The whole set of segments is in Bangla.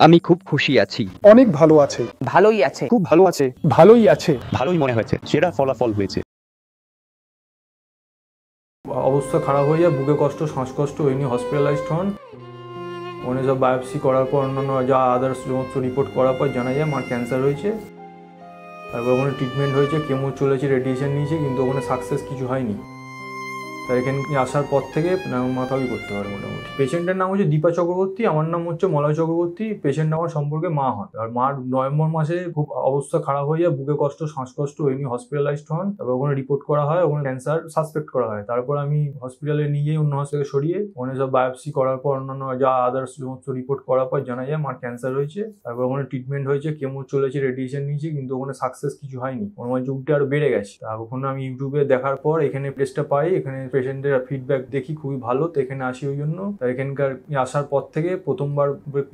আমি খুব খুশি আছি। অনেক ভালো আছে। ভালোই আছে। খুব ভালো আছে। ভালোই আছে। ভালোই মনে হয়েছে। সেরা ফলাফল হয়েছে। অবস্থা খারাপ হয়ে যায়, বুকে কষ্ট, শ্বাসকষ্ট, ওই নিয়ে হসপিটালাইজড হন। ওখানে সব বায়োপসি করার পর অন্যান্য যা আদার্স সমস্ত রিপোর্ট করার পর জানা যায় মার ক্যান্সার হয়েছে। তারপর ওখানে ট্রিটমেন্ট হয়েছে, কেমো চলেছে, রেডিয়েশন নিয়েছে, কিন্তু ওখানে সাকসেস কিছু হয়নি। তাই এখানে আসার পর থেকে মাথাবি করতে পারে মোটামুটি। পেশেন্টের নাম হচ্ছে দীপা চক্রবর্তী, আমার নাম হচ্ছে মলয় চক্রবর্তী। পেশেন্ট আমার সম্পর্কে মা হন। আর মার নভেম্বর মাসে খুব অবস্থা খারাপ হয়ে যায়, বুকে কষ্ট, শ্বাসকষ্ট, ওই নিয়ে হসপিটালাইজড হন। তারপর ওখানে রিপোর্ট করা হয়, ওখানে ক্যান্সার সাসপেক্ট করা হয়। তারপর আমি হসপিটালে নিয়ে যাই, অন্য হসপিটালে সরিয়ে ওখানে সব বায়োপসি করার পর অন্যান্য যা আদার্স সমস্ত রিপোর্ট করার পর জানা যায় মার ক্যান্সার হয়েছে। তারপর ওখানে ট্রিটমেন্ট হয়েছে, কেমো চলেছে, রেডিয়েশন নিয়েছে, কিন্তু ওখানে সাকসেস কিছু হয়নি। আমার যুগটা আরো বেড়ে গেছে। ওখানে আমি ইউটিউবে দেখার পর এখানে প্লেসটা পাই, এখানে পেশেন্টের ফিডব্যাক দেখি খুবই ভালো, তো এখানে আসি ওই জন্য। এখানকার আসার পর থেকে প্রথমবার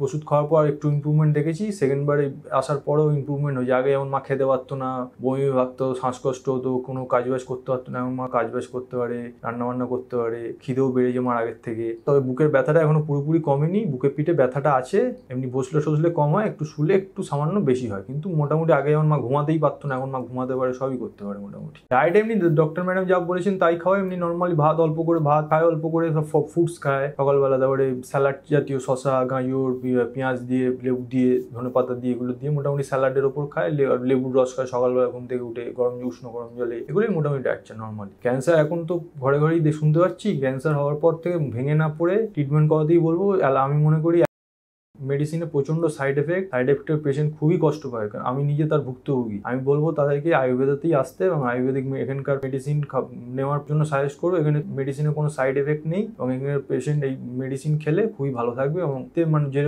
ওষুধ খাওয়ার পর একটু ইমপ্রুভমেন্ট দেখেছি, সেকেন্ডবারে আসার পরেও ইমপ্রুভমেন্ট হয়েছে। আগে যেমন মা খেতে পারতো না, বমি ভাবতো, শ্বাসকষ্ট হতো, কোনো কাজবাজ করতে পারতো না, এখন মা কাজবাজ করতে পারে, রান্নাবান্না করতে পারে, খিদেও বেড়েছে মার আগের থেকে। তবে বুকের ব্যথাটা এখনো পুরোপুরি কমেনি, বুকের পিঠে ব্যথাটা আছে, এমনি বসলে সসলে কম হয়, একটু শুলে একটু সামান্য বেশি হয়, কিন্তু মোটামুটি আগে যেমন মা ঘুমাতেই পারতো না, এখন মা ঘুমাতে পারে, সবই করতে পারে মোটামুটি। ডায়েট এমনি ডক্টর ম্যাডাম যা বলেছেন তাই খাওয়া, এমনি নর্মালি ভাত অল্প করে ভাত খায়, অল্প করে সব ফ্রুটস খায় সকালবেলা, তারপরে স্যালাড জাতীয় শসা, গাজর, পেঁয়াজ দিয়ে, লেবু দিয়ে, ধনেপাতা দিয়ে, এগুলো দিয়ে মোটামুটি স্যালাডের ওপর খায়, লেবুর রস খায় সকালবেলা ঘুম থেকে উঠে, উষ্ণ গরম জলে, এগুলোই মোটামুটি ডায়েট নর্মালি। ক্যান্সার এখন তো ঘরে ঘরেই শুনতে পাচ্ছি, ক্যান্সার হওয়ার পর থেকে ভেঙে না পড়ে ট্রিটমেন্ট করাতেই বলবো। আমি মনে করি মেডিসিনে প্রচন্ড সাইড এফেক্টের পেশেন্ট খুবই কষ্ট পায়, কারণ আমি নিজে তার ভুক্তভোগী। আমি বলবো তাদেরকে আয়ুর্বেদাতেই আসতে, এবং আয়ুর্বেদিক এখানকার মেডিসিন নেওয়ার জন্য সাজেস্ট করবো। এখানে মেডিসিনের কোনো সাইড এফেক্ট নেই, এবং এখানে পেশেন্ট এই মেডিসিন খেলে খুবই ভালো থাকবে, এবং মানে যে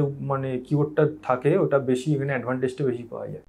কিওরটা থাকে ওটা বেশি, এখানে অ্যাডভান্টেজটা বেশি পাওয়া যায়।